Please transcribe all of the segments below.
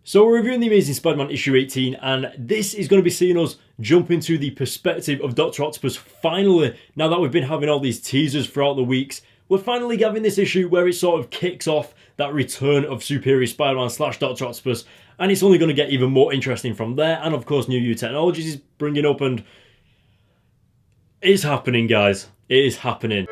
So we're reviewing The Amazing Spider-Man issue 18, and this is going to be seeing us jump into the perspective of Dr. Octopus finally. Now that we've been having all these teasers throughout the weeks, we're finally having this issue where it sort of kicks off that return of Superior Spider-Man / Dr. Octopus, and it's only going to get even more interesting from there. And of course, New Technologies is bringing up, and it's happening, guys. It is happening.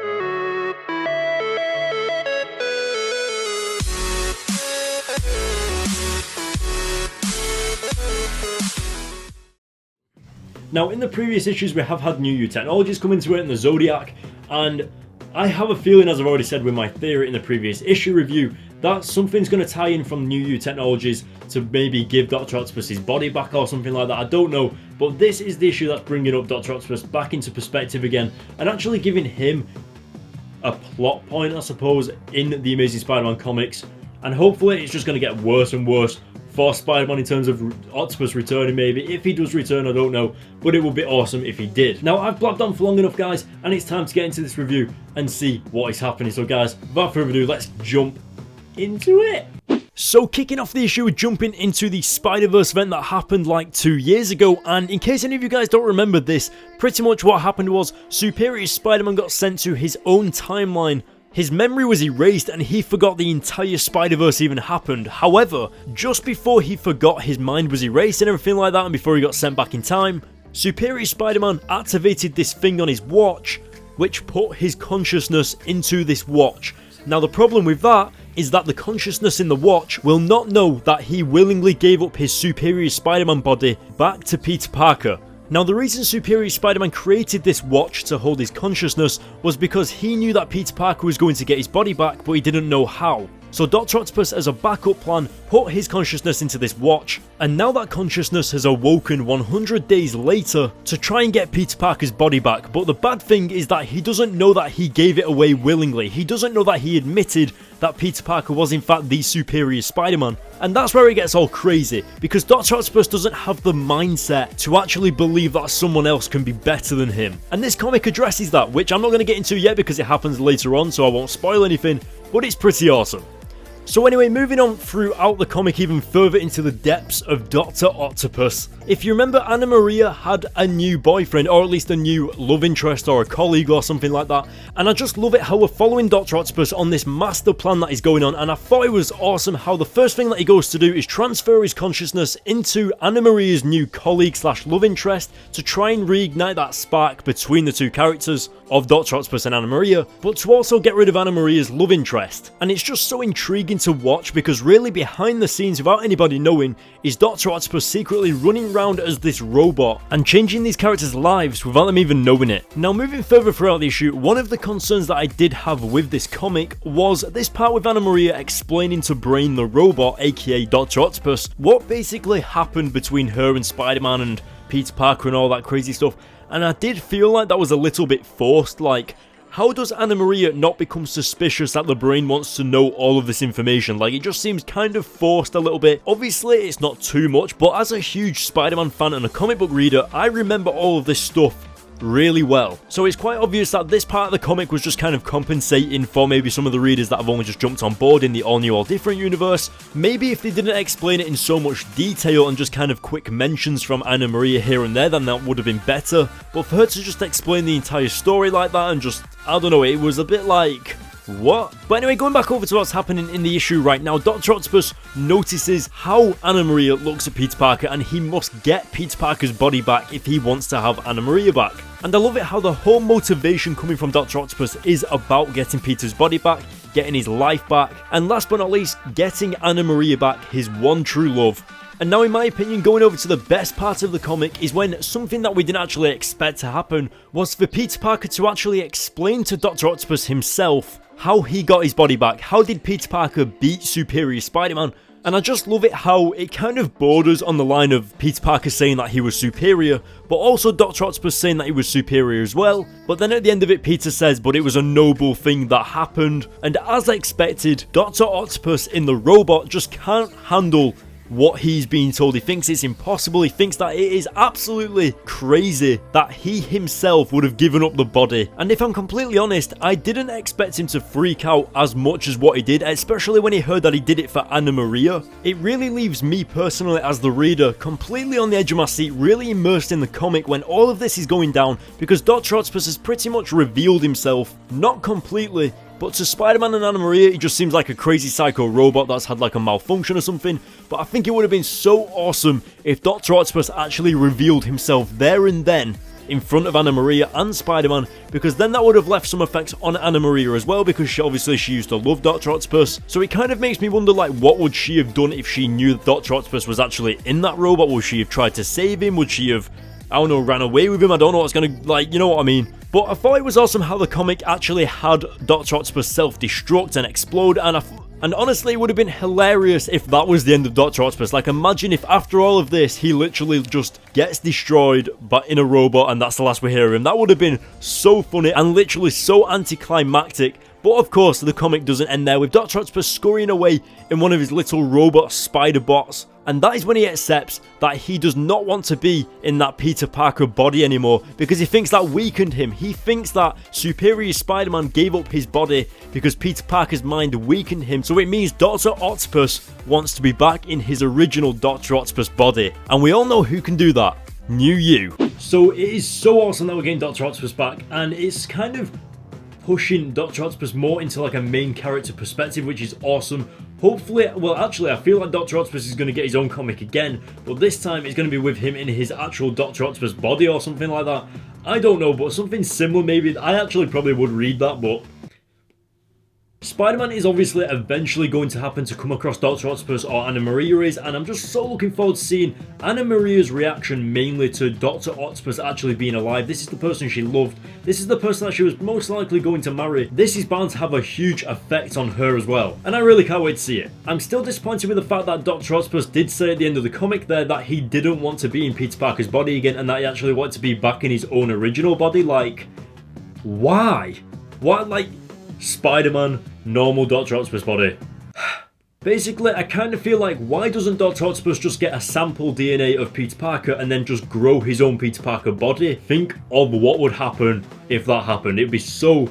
Now, in the previous issues, we have had New Technologies come into it in the Zodiac, and I have a feeling, as I've already said with my theory in the previous issue review, that something's going to tie in from New Technologies to maybe give Dr. Octopus his body back or something like that. I don't know, but this is the issue that's bringing up Dr. Octopus back into perspective again and actually giving him a plot point, I suppose, in the Amazing Spider-Man comics. And hopefully it's just going to get worse and worse for Spider-Man in terms of Octopus returning maybe. If he does return, I don't know, but it would be awesome if he did. Now, I've blabbed on for long enough, guys, and it's time to get into this review and see what is happening. So guys, without further ado, let's jump into it. So kicking off the issue, we're jumping into the Spider-Verse event that happened like 2 years ago, and in case any of you guys don't remember this, pretty much what happened was Superior Spider-Man got sent to his own timeline. His memory was erased and he forgot the entire Spider-Verse even happened. However, just before he forgot his mind was erased and everything like that, and before he got sent back in time, Superior Spider-Man activated this thing on his watch, which put his consciousness into this watch. Now the problem with that is that the consciousness in the watch will not know that he willingly gave up his Superior Spider-Man body back to Peter Parker. Now, the reason Superior Spider-Man created this watch to hold his consciousness was because he knew that Peter Parker was going to get his body back, but he didn't know how. So Dr. Octopus, as a backup plan, put his consciousness into this watch, and now that consciousness has awoken 100 days later to try and get Peter Parker's body back. But the bad thing is that he doesn't know that he gave it away willingly. He doesn't know that he admitted that Peter Parker was in fact the Superior Spider-Man. And that's where it gets all crazy, because Dr. Octopus doesn't have the mindset to actually believe that someone else can be better than him. And this comic addresses that, which I'm not going to get into yet because it happens later on, so I won't spoil anything, but it's pretty awesome. So anyway, moving on throughout the comic even further into the depths of Dr. Octopus. If you remember, Anna Maria had a new boyfriend, or at least a new love interest or a colleague or something like that. And I just love it how we're following Dr. Octopus on this master plan that is going on. And I thought it was awesome how the first thing that he goes to do is transfer his consciousness into Anna Maria's new colleague / love interest to try and reignite that spark between the two characters of Dr. Octopus and Anna Maria, but to also get rid of Anna Maria's love interest. And it's just so intriguing to watch, because really behind the scenes, without anybody knowing, is Dr. Octopus secretly running around as this robot and changing these characters' lives without them even knowing it. Now, moving further throughout the issue, one of the concerns that I did have with this comic was this part with Anna Maria explaining to Brain the robot, aka Dr. Octopus, what basically happened between her and Spider-Man and Peter Parker and all that crazy stuff. And I did feel like that was a little bit forced. Like, how does Anna Maria not become suspicious that the Brain wants to know all of this information? Like, it just seems kind of forced a little bit. Obviously, it's not too much, but as a huge Spider-Man fan and a comic book reader, I remember all of this stuff really well. So it's quite obvious that this part of the comic was just kind of compensating for maybe some of the readers that have only just jumped on board in the all new, all different universe. Maybe if they didn't explain it in so much detail and just kind of quick mentions from Anna Maria here and there, then that would have been better. But for her to just explain the entire story like that and just, I don't know, it was a bit like, what? But anyway, going back over to what's happening in the issue right now, Dr. Octopus notices how Anna Maria looks at Peter Parker, and he must get Peter Parker's body back if he wants to have Anna Maria back. And I love it how the whole motivation coming from Dr. Octopus is about getting Peter's body back, getting his life back, and last but not least, getting Anna Maria back, his one true love. And now, in my opinion, going over to the best part of the comic is when something that we didn't actually expect to happen was for Peter Parker to actually explain to Dr. Octopus himself how he got his body back. How did Peter Parker beat Superior Spider-Man? And I just love it how it kind of borders on the line of Peter Parker saying that he was superior, but also Dr. Octopus saying that he was superior as well. But then at the end of it, Peter says, but it was a noble thing that happened. And as expected, Dr. Octopus in the robot just can't handle what he's being told. He thinks it's impossible. He thinks that it is absolutely crazy that he himself would have given up the body. And if I'm completely honest, I didn't expect him to freak out as much as what he did, especially when he heard that he did it for Anna Maria. It really leaves me personally as the reader completely on the edge of my seat, really immersed in the comic when all of this is going down, because Dr. Octopus has pretty much revealed himself, not completely, but to Spider-Man and Anna Maria, he just seems like a crazy psycho robot that's had like a malfunction or something. But I think it would have been so awesome if Dr. Octopus actually revealed himself there and then in front of Anna Maria and Spider-Man, because then that would have left some effects on Anna Maria as well, because she used to love Dr. Octopus. So it kind of makes me wonder, like, what would she have done if she knew that Dr. Octopus was actually in that robot? Would she have tried to save him? Would she have, I don't know, ran away with him? I don't know what's gonna, like, you know what I mean. But I thought it was awesome how the comic actually had Dr. Octopus self-destruct and explode, and honestly, it would have been hilarious if that was the end of Dr. Octopus. Like, imagine if after all of this, he literally just gets destroyed in a robot and that's the last we hear of him. That would have been so funny and literally so anticlimactic. But of course, the comic doesn't end there, with Dr. Octopus scurrying away in one of his little robot spider bots. And that is when he accepts that he does not want to be in that Peter Parker body anymore, because he thinks that weakened him. He thinks that Superior Spider-Man gave up his body because Peter Parker's mind weakened him. So it means Dr. Octopus wants to be back in his original Dr. Octopus body. And we all know who can do that. New You. So it is so awesome that we're getting Dr. Octopus back, and it's kind of pushing Dr. Octopus more into like a main character perspective, which is awesome. Hopefully, well, actually, I feel like Dr. Octopus is going to get his own comic again, but this time it's going to be with him in his actual Dr. Octopus body or something like that. I don't know, but something similar maybe. I actually probably would read that, but Spider-Man is obviously eventually going to happen to come across Dr. Octopus, or Anna Maria is, and I'm just so looking forward to seeing Anna Maria's reaction mainly to Dr. Octopus actually being alive. This is the person she loved. This is the person that she was most likely going to marry. This is bound to have a huge effect on her as well, and I really can't wait to see it. I'm still disappointed with the fact that Dr. Octopus did say at the end of the comic there that he didn't want to be in Peter Parker's body again, and that he actually wanted to be back in his own original body. Like, why? Why, like, Spider-Man, normal Dr. Octopus body. Basically, I kind of feel like, why doesn't Dr. Octopus just get a sample DNA of Peter Parker and then just grow his own Peter Parker body? Think of what would happen if that happened. It'd be so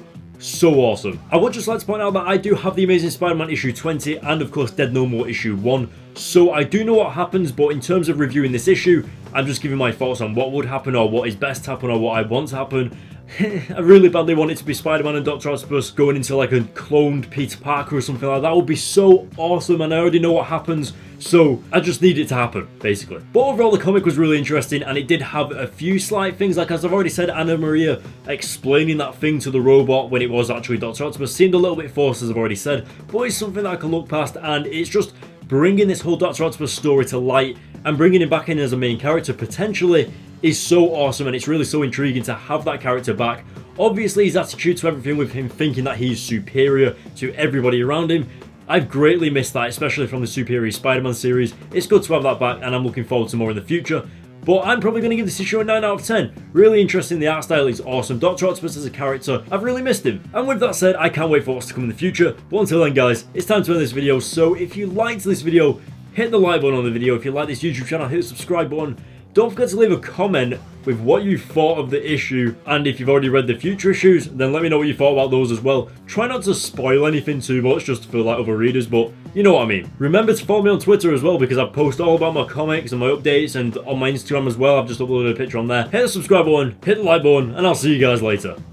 awesome. I would just like to point out that I do have the Amazing Spider-Man issue 20 and of course Dead No More issue 1. So I do know what happens, but in terms of reviewing this issue, I'm just giving my thoughts on what would happen or what is best to happen or what I want to happen. I really badly want it to be Spider-Man and Dr. Octopus going into like a cloned Peter Parker or something like that. That would be so awesome, and I already know what happens, so I just need it to happen, basically. But overall, the comic was really interesting, and it did have a few slight things, like as I've already said, Anna Maria explaining that thing to the robot when it was actually Dr. Octopus seemed a little bit forced, as I've already said, but it's something that I can look past, and it's just bringing this whole Dr. Octopus story to light and bringing him back in as a main character potentially is so awesome, and it's really so intriguing to have that character back. Obviously, his attitude to everything, with him thinking that he's superior to everybody around him, I've greatly missed that, especially from the Superior Spider-Man series. It's good to have that back, and I'm looking forward to more in the future. But I'm probably going to give this issue a 9 out of 10. Really interesting, the art style is awesome. Dr. Octopus as a character, I've really missed him. And with that said, I can't wait for what's to come in the future. But until then guys, it's time to end this video. So if you liked this video, hit the like button on the video. If you like this YouTube channel, hit the subscribe button. Don't forget to leave a comment with what you thought of the issue, and if you've already read the future issues, then let me know what you thought about those as well. Try not to spoil anything too much just for like other readers, but you know what I mean. Remember to follow me on Twitter as well, because I post all about my comics and my updates, and on my Instagram as well, I've just uploaded a picture on there. Hit the subscribe button, hit the like button, and I'll see you guys later.